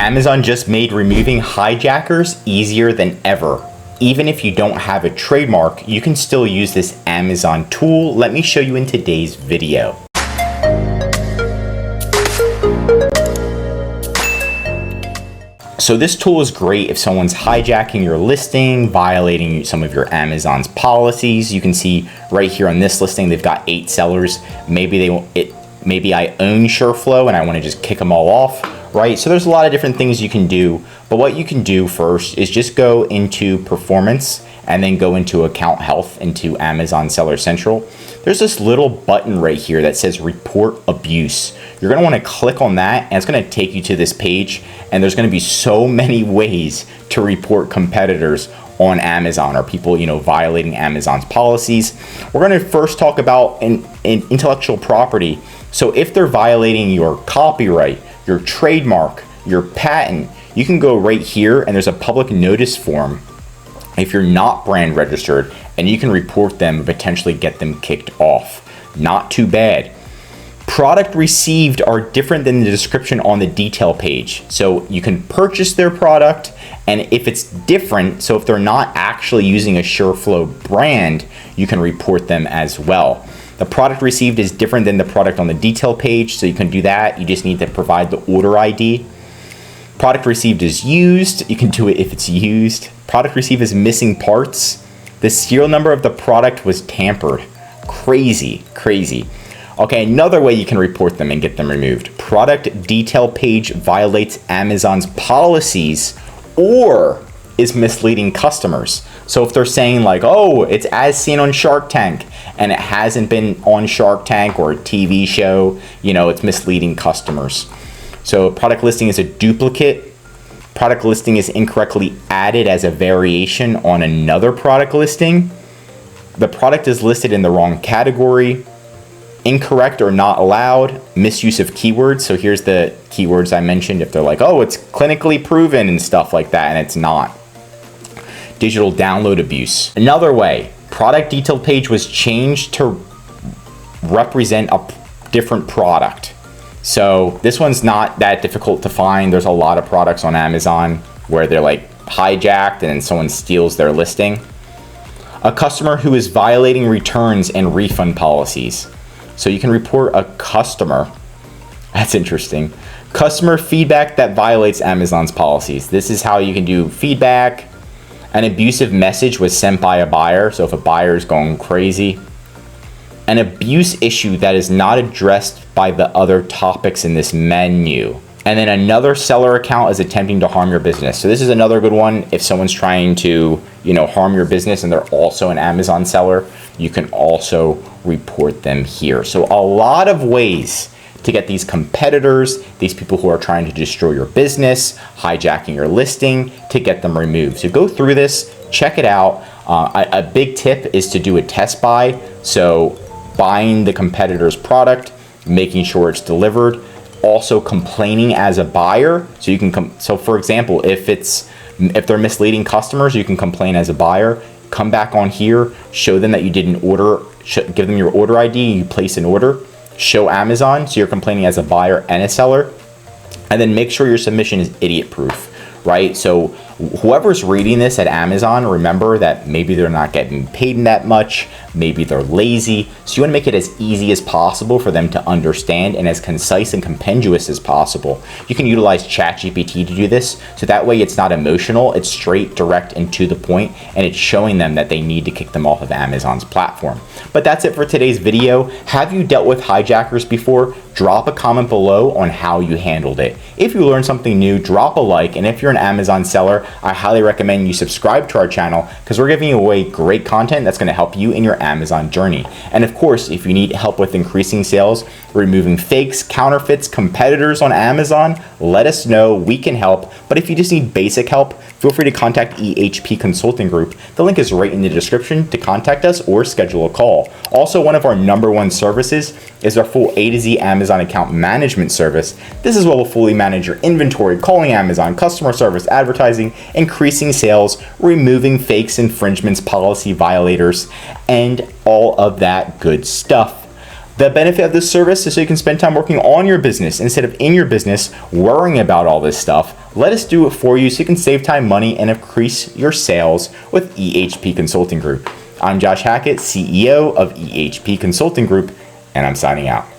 Amazon just made removing hijackers easier than ever. Even if you don't have a trademark, you can still use this Amazon tool. Let me show you in today's video. So this tool is great if someone's hijacking your listing, violating some of your Amazon's policies. You can see right here on this listing, they've got 8 sellers. Maybe I own SureFlow and I want to just kick them all off, right? So there's a lot of different things you can do, but what you can do first is just go into performance and then go into account health into Amazon Seller Central. There's this little button right here that says report abuse. You're gonna wanna click on that and it's gonna take you to this page, and there's gonna be so many ways to report competitors on Amazon or people, violating Amazon's policies. We're gonna first talk about intellectual property. So if they're violating your copyright, your trademark, your patent, you can go right here and there's a public notice form if you're not brand registered, and you can report them and potentially get them kicked off. Not too bad. Product received are different than the description on the detail page. So you can purchase their product, and if it's different, so if they're not actually using a SureFlow brand, you can report them as well. The product received is different than the product on the detail page, so you can do that. You just need to provide the order ID. Product received is used. You can do it if it's used. Product received is missing parts. The serial number of the product was tampered. Crazy, crazy. Okay, another way you can report them and get them removed. Product detail page violates Amazon's policies or is misleading customers. So if they're saying like, oh, it's as seen on Shark Tank, and it hasn't been on Shark Tank or a TV show, it's misleading customers. So product listing is a duplicate. Product listing is incorrectly added as a variation on another product listing. The product is listed in the wrong category. Incorrect or not allowed. Misuse of keywords. So here's the keywords I mentioned. If they're like, oh, it's clinically proven and stuff like that, and it's not. Digital download abuse. Another way, product detail page was changed to represent a different product. So this one's not that difficult to find. There's a lot of products on Amazon where they're like hijacked and then someone steals their listing. A customer who is violating returns and refund policies. So you can report a customer. That's interesting. Customer feedback that violates Amazon's policies. This is how you can do feedback. An abusive message was sent by a buyer. So if a buyer is going crazy. An abuse issue that is not addressed by the other topics in this menu. And then another seller account is attempting to harm your business. So this is another good one. If someone's trying to, harm your business and they're also an Amazon seller, you can also report them here. So a lot of ways to get these competitors, these people who are trying to destroy your business, hijacking your listing, to get them removed. So go through this, check it out. A big tip is to do a test buy. So buying the competitor's product, making sure it's delivered, also complaining as a buyer. So you can so for example, if they're misleading customers, you can complain as a buyer. Come back on here, show them that you did an order, give them your order ID, you place an order, show Amazon, so you're complaining as a buyer and a seller, and then make sure your submission is idiot proof, right? So whoever's reading this at Amazon, remember that maybe they're not getting paid that much, maybe they're lazy. So you want to make it as easy as possible for them to understand and as concise and compendious as possible. You can utilize ChatGPT to do this. So that way it's not emotional, it's straight, direct, and to the point, and it's showing them that they need to kick them off of Amazon's platform. But that's it for today's video. Have you dealt with hijackers before? Drop a comment below on how you handled it. If you learned something new, drop a like, and if you're an Amazon seller, I highly recommend you subscribe to our channel because we're giving away great content that's going to help you in your Amazon journey. And of course, if you need help with increasing sales, removing fakes, counterfeits, competitors on Amazon, let us know. We can help. But if you just need basic help, feel free to contact EHP Consulting Group. The link is right in the description to contact us or schedule a call. Also, one of our #1 services is our full A to Z Amazon account management service. This is where we'll fully manage your inventory, calling Amazon, customer service, advertising, increasing sales, removing fakes, infringements, policy violators, and all of that good stuff. The benefit of this service is so you can spend time working on your business instead of in your business worrying about all this stuff. Let us do it for you so you can save time, money, and increase your sales with EHP Consulting Group. I'm Josh Hackett, CEO of EHP Consulting Group, and I'm signing out.